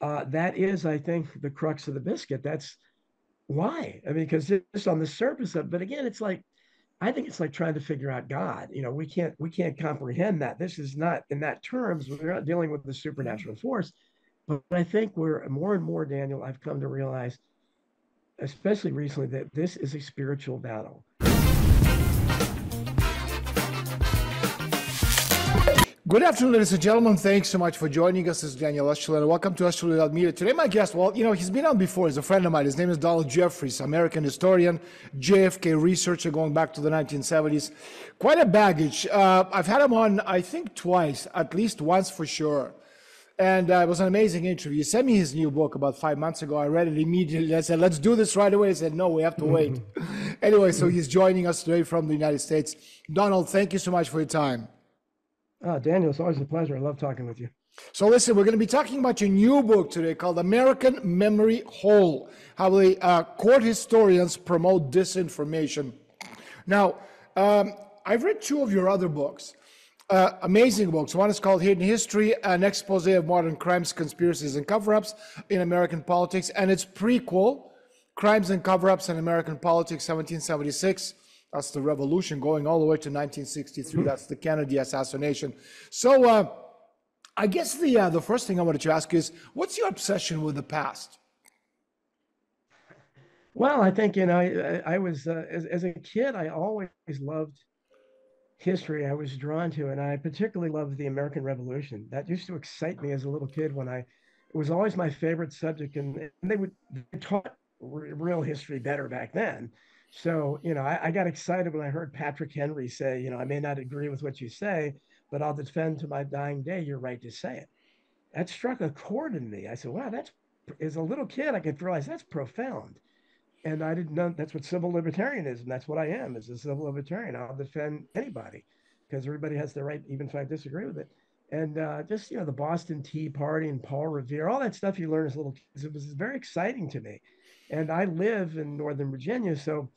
that is, I think, the crux of the biscuit. That's why. I mean, because just on the surface of, but again, it's like I think it's like trying to figure out God. We can't comprehend that. This is not in that terms. We're not dealing with the supernatural force. But I think we're more and more, Daniel, I've come to realize, especially recently, that this is a spiritual battle. Good afternoon, ladies and gentlemen. Thanks so much for joining us. This is Daniel Estulin. Welcome to Estulin Media. Today, my guest, well, he's been on before. He's a friend of mine. His name is Donald Jeffries, American historian, JFK researcher going back to the 1970s. Quite a baggage. I've had him on, I think, twice, at least once for sure. And it was an amazing interview. He sent me his new book about 5 months ago. I read it immediately. I said, let's do this right away. He said, no, we have to wait. Anyway, so he's joining us today from the United States. Donald, thank you so much for your time. Daniel, it's always a pleasure. I love talking with you. So listen, we're going to be talking about your new book today called American Memory Hole, how the court historians promote disinformation. Now, I've read two of your other books, amazing books. One is called Hidden History, an expose of modern crimes, conspiracies, and cover-ups in American politics, and its prequel, Crimes and Cover-ups in American Politics, 1776. That's the revolution going all the way to 1963. That's the Kennedy assassination. So I guess the first thing I wanted to ask is, what's your obsession with the past? Well, I think, I was, as a kid, I always loved history. I was drawn to it. And I particularly loved the American Revolution. That used to excite me as a little kid it was always my favorite subject. And they taught real history better back then. So, I got excited when I heard Patrick Henry say, I may not agree with what you say, but I'll defend to my dying day your right to say it. That struck a chord in me. I said, wow, as a little kid, I could realize that's profound. And I didn't know that's what civil libertarianism, that's what I am, is a civil libertarian. I'll defend anybody because everybody has the right, even if I disagree with it. And just, the Boston Tea Party and Paul Revere, all that stuff you learn as little kids, it was very exciting to me. And I live in Northern Virginia, so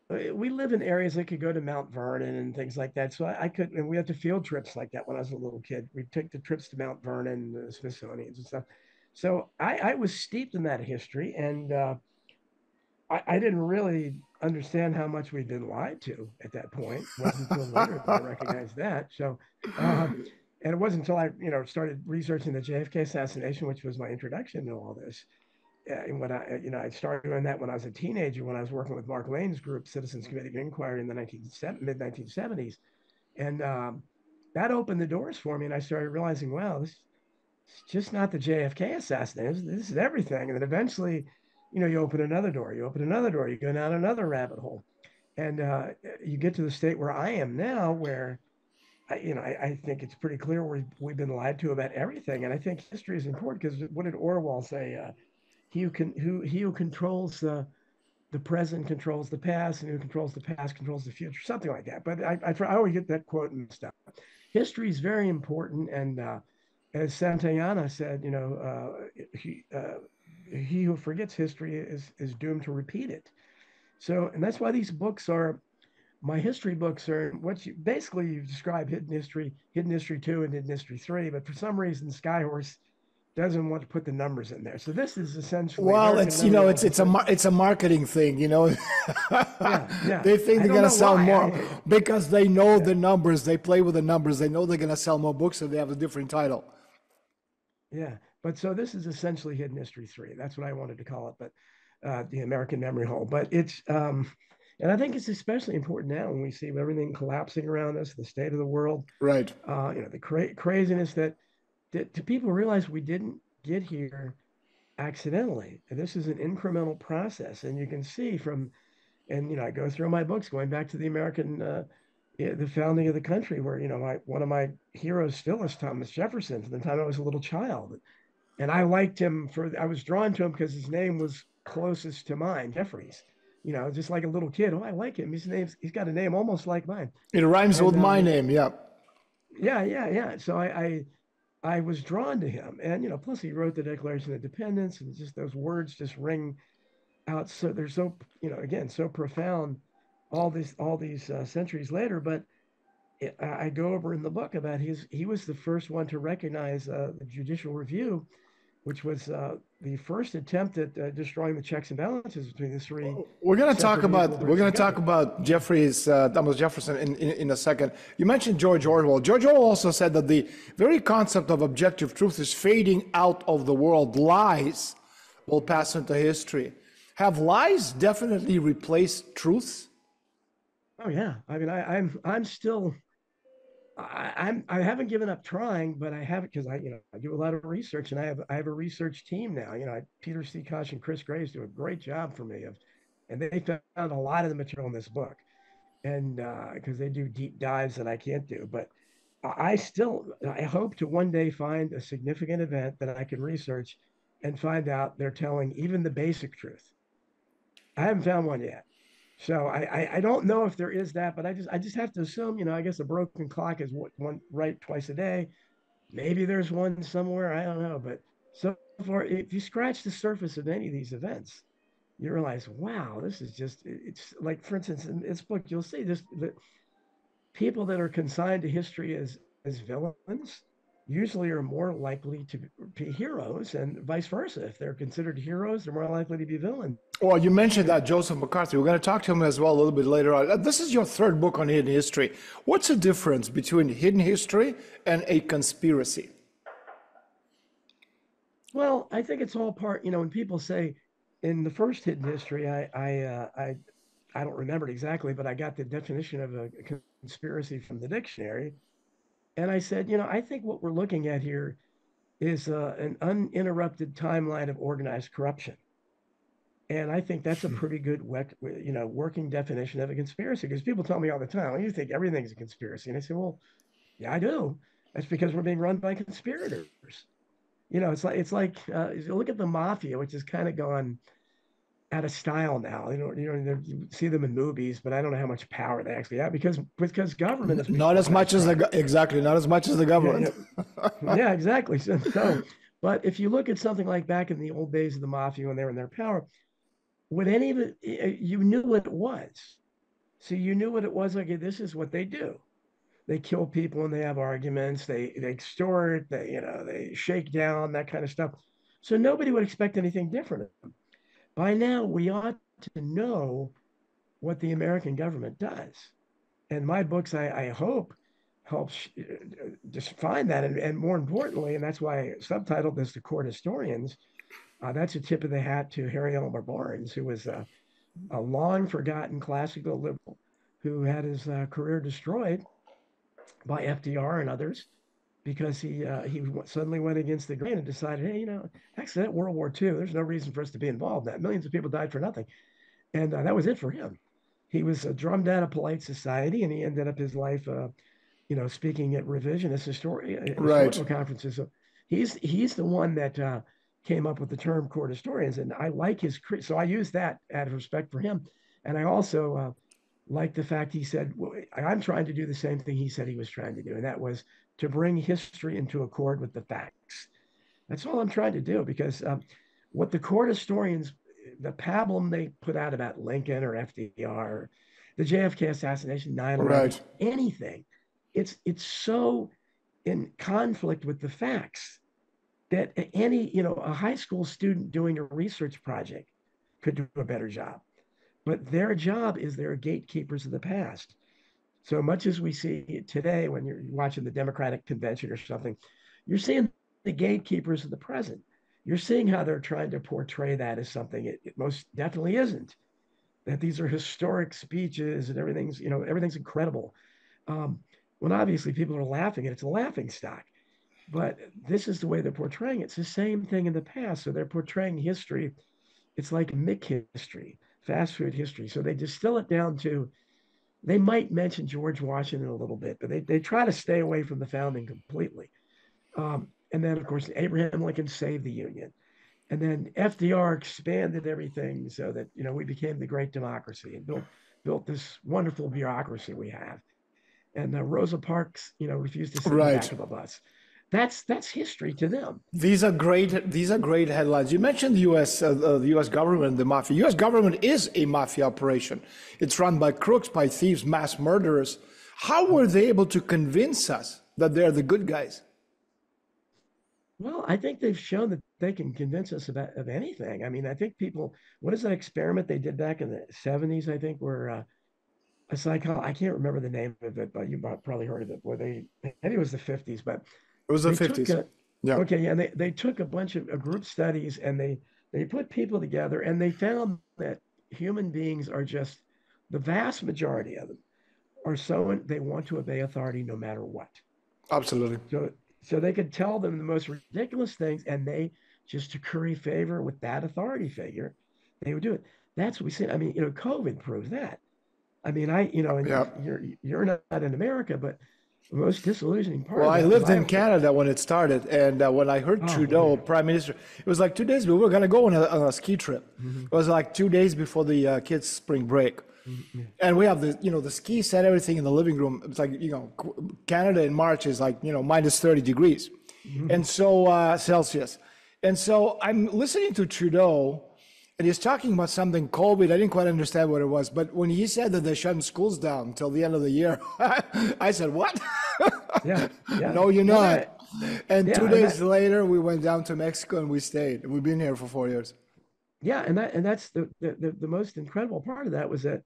we live in areas that could go to Mount Vernon and things like that. So I could, and we had to field trips like that when I was a little kid. We'd take the trips to Mount Vernon, the Smithsonian's and stuff. So I was steeped in that history, and I didn't really understand how much we'd been lied to at that point. It wasn't until later that I recognized that. So, and it wasn't until I, started researching the JFK assassination, which was my introduction to all this. And when I started doing that when I was a teenager, when I was working with Mark Lane's group, Citizens Committee of Inquiry in the mid 1970s, and that opened the doors for me. And I started realizing, wow, this is just not the JFK assassination. This is everything. And then eventually, you open another door, you open another door, you go down another rabbit hole, and you get to the state where I am now, where I think it's pretty clear we've been lied to about everything. And I think history is important because what did Orwell say? He who controls the present controls the past, and who controls the past controls the future, something like that. But I always get that quote mixed up. History is very important, and as Santayana said, he who forgets history is doomed to repeat it. So, and that's why these books are my history books are what you basically you describe Hidden History 2 and Hidden History 3, but for some reason Skyhorse doesn't want to put the numbers in there. So this is essentially well, it's a marketing thing, Yeah. They think they're gonna sell more because they know the numbers. They play with the numbers. They know they're gonna sell more books if they have a different title. Yeah, but so this is essentially Hidden History 3. That's what I wanted to call it, but the American Memory Hole. But it's and I think it's especially important now when we see everything collapsing around us, the state of the world, Right. The craziness that people realize we didn't get here accidentally. And this is an incremental process, and you can see and I go through my books going back to the American, the founding of the country, where one of my heroes still is Thomas Jefferson from the time I was a little child, and I liked him I was drawn to him because his name was closest to mine, Jeffries. Just like a little kid. Oh, I like him. He's got a name almost like mine. It rhymes with my name. Yeah. Yeah. So I was drawn to him, and plus he wrote the Declaration of Independence, and just those words just ring out. So they're so again so profound. All these centuries later, but I go over in the book about he was the first one to recognize the judicial review which was the first attempt at destroying the checks and balances between the three separate equal We're branches going of to talk government. about Thomas Jefferson in a second. You mentioned George Orwell. George Orwell also said that the very concept of objective truth is fading out of the world. Lies will pass into history. Have lies definitely replaced truths? Oh yeah, I mean, I'm still I haven't given up trying, but I haven't because I do a lot of research and I have a research team now. Peter C. Koch and Chris Graves do a great job for me and they found a lot of the material in this book, and because they do deep dives that I can't do, but I hope to one day find a significant event that I can research and find out they're telling even the basic truth. I haven't found one yet. So I don't know if there is that, but I just have to assume, I guess a broken clock is one right twice a day. Maybe there's one somewhere. I don't know. But so far, if you scratch the surface of any of these events, you realize, wow, this is just, it's like, for instance, in this book, you'll see this, the people that are consigned to history as villains usually are more likely to be heroes and vice versa. If they're considered heroes, they're more likely to be villains. Well, you mentioned that Joseph McCarthy. We're going to talk to him as well a little bit later on. This is your third book on hidden history. What's the difference between hidden history and a conspiracy? Well, I think it's all part, when people say in the first hidden history, I don't remember it exactly, but I got the definition of a conspiracy from the dictionary. And I said, I think what we're looking at here is an uninterrupted timeline of organized corruption. And I think that's a pretty good, working definition of a conspiracy. Because people tell me all the time, well, you think everything's a conspiracy. And I say, well, yeah, I do. That's because we're being run by conspirators. It's like you look at the mafia, which has kind of gone out of style now. You see them in movies, but I don't know how much power they actually have because government is Not as much as exactly, not as much as the government. yeah, exactly. But if you look at something like back in the old days of the mafia when they were in their power, would any of it, you knew what it was. So you knew what it was. Like, this is what they do. They kill people and they have arguments. They extort. They shake down, that kind of stuff. So nobody would expect anything different. By now, we ought to know what the American government does. And my books, I hope, helps just find that. And more importantly, and that's why I subtitled this "The Court Historians." That's a tip of the hat to Harry Elmer Barnes, who was a long forgotten classical liberal who had his career destroyed by FDR and others because he suddenly went against the grain and decided, hey, actually that World War II, there's no reason for us to be involved in that. Millions of people died for nothing, and that was it for him. He was drummed out of polite society, and he ended up his life, speaking at revisionist Right. historical conferences. So he's the one that came up with the term court historians, and I like his. So I use that out of respect for him, and I also like the fact he said, well, I'm trying to do the same thing he said he was trying to do, and that was to bring history into accord with the facts. That's all I'm trying to do because what the court historians, the pablum they put out about Lincoln or FDR, the JFK assassination, 9/11, Right. anything, it's so in conflict with the facts that a high school student doing a research project could do a better job. But their job is they're gatekeepers of the past. So much as we see today when you're watching the Democratic convention or something, you're seeing the gatekeepers of the present. You're seeing how they're trying to portray that as something it most definitely isn't. That these are historic speeches and everything's incredible. Um, when obviously people are laughing and it's a laughing stock. But this is the way they're portraying it. It's the same thing in the past. So they're portraying history. It's like MIC history, fast food history. So they distill it down to, they might mention George Washington a little bit, but they try to stay away from the founding completely. And then, of course, Abraham Lincoln saved the Union. And then FDR expanded everything so that, we became the great democracy and built this wonderful bureaucracy we have. And Rosa Parks, refused to sit in the Right. back of a bus. That's history to them. These are great. These are great headlines. You mentioned the U.S. government, the mafia. U.S. government is a mafia operation. It's run by crooks, by thieves, mass murderers. How were they able to convince us that they're the good guys? Well, I think they've shown that they can convince us of anything. I mean, I think people. What is that experiment they did back in the '70s? I think where a I can't remember the name of it, but you probably heard of it. Where maybe it was the '50s, but It was the they took 50s. a Yeah, okay, yeah, they took a bunch of group studies and they put people together and they found that human beings are just the vast majority of them are so they want to obey authority no matter what. absolutely. So so they could tell them the most ridiculous things and they just to curry favor with that authority figure, they would do it. That's what we see. I mean, COVID proves that. I mean, and Yeah. you're not in America, but the most disillusioning part Well, of I that was lived I in Canada when it started, and when I heard oh Trudeau, man. Prime Minister, it was like 2 days. We were gonna go on a ski trip. Mhm. It was like 2 days before the kids' spring break, Mhm. and we have the ski set, everything in the living room. It's like Canada in March is like minus 30 degrees, and Mhm. so Celsius, and so I'm listening to Trudeau. And he's talking about something COVID. I didn't quite understand what it was, but when he said that they're shutting schools down until the end of the year, I said, "What? Yeah, yeah. No, you're Well, not." And yeah, two and days later, we went down to Mexico and we stayed. We've been here for 4 years. that's the most incredible part of that was that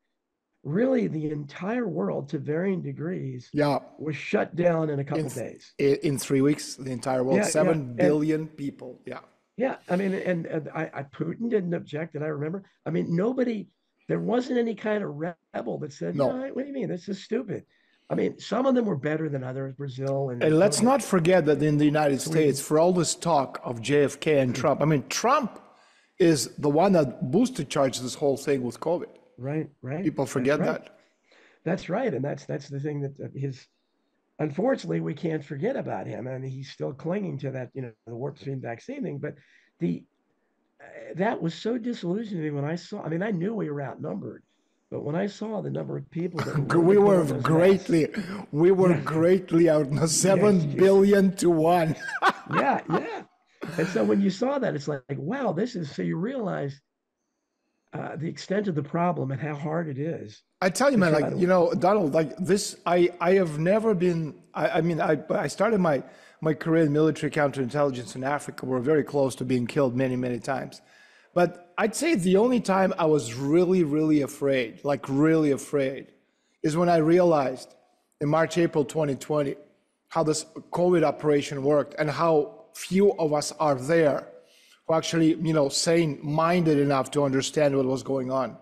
really the entire world, to varying degrees, Yeah, was shut down in a in couple days. in 3 weeks, the entire world, Yeah, yeah, 7 billion people. Yeah, yeah. I mean, and I Putin didn't object, and I remember. I mean, nobody. There wasn't any kind of rebel that said, no. what do you mean? This is stupid. I mean, some of them were better than others. Brazil and And let's Korea, not forget that in the United States, Sweden. for all this talk of JFK and Trump, I mean, Trump is the one that boosted charge this whole thing with COVID. Right, right. People That's forget right. that. That's right, and that's the thing that his. Unfortunately, we can't forget about him, and he's still clinging to that, the warp speed vaccine thing. But the that was so disillusioning to me when I saw. I mean, I knew we were outnumbered, but when I saw the number of people that were willing to We put were on those masks, yeah, greatly out, yes, 7 billion to one. yeah, yeah. And so when you saw that, it's like, wow, this is. So you realize the extent of the problem and how hard it is I tell you, to man, try like, to. Donald, like this, I have never been, I mean, I started my career in military counterintelligence in Africa. We're very close to being killed many, many times. But I'd say the only time I was really, really afraid, like really afraid, is when I realized in March, April 2020, how this COVID operation worked and how few of us are there who actually, sane minded enough to understand what was going on.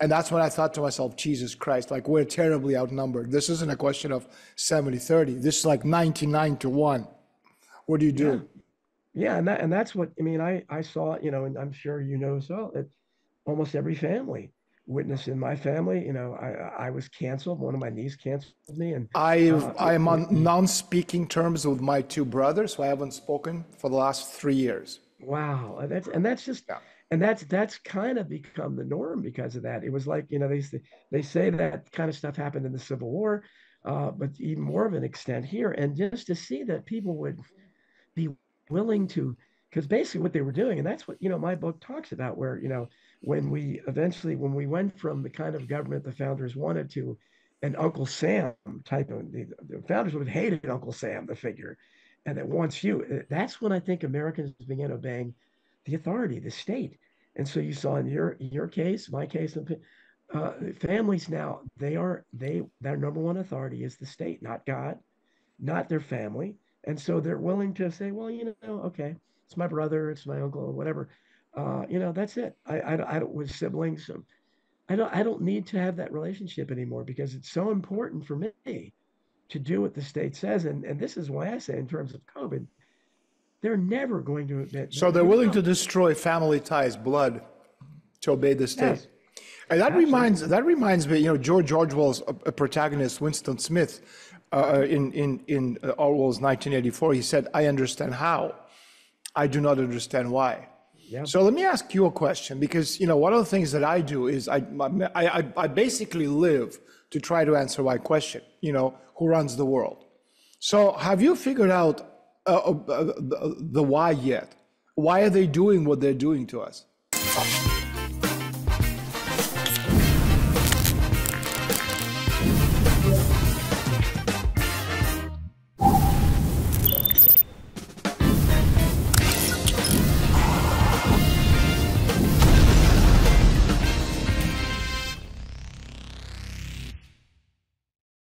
And that's when I thought to myself, Jesus Christ, like we're terribly outnumbered. This isn't a question of 70-30. This is like 99 to 1. What do you Yeah, do? yeah, and that's what I mean. I saw, and I'm sure so that almost every family witnessed in my family. I was canceled. One of my nieces canceled me, and I am on non-speaking terms with my two brothers, so I haven't spoken for the last 3 years. wow, and that's just Yeah. and that's kind of become the norm because of that. It was like they say that kind of stuff happened in the Civil War, but even more of an extent here, and just to see that people would be willing to, because basically what they were doing, and that's what my book talks about, where when we went from the kind of government the founders wanted to an Uncle Sam type of the founders would have hated Uncle Sam, the figure, and that wants you. That's when I think Americans began obeying the authority, the state. And so you saw in your case, my case, families now their number one authority is the state, not God, not their family. And so they're willing to say, well, okay, it's my brother, it's my uncle, or whatever. That's it. I don't with siblings. So I don't need to have that relationship anymore because it's so important for me to do what the state says. And this is why I say, in terms of COVID, they're never going to admit So that. they're willing to destroy family ties, blood, to obey the state. Yes, And absolutely. that reminds me, George Orwell's a protagonist, Winston Smith, in Orwell's 1984. He said, "I understand how, I do not understand why." Yeah. So let me ask you a question, because one of the things that I do is I basically live to try to answer my question. Who runs the world? So have you figured out the why yet? Why are they doing what they're doing to us?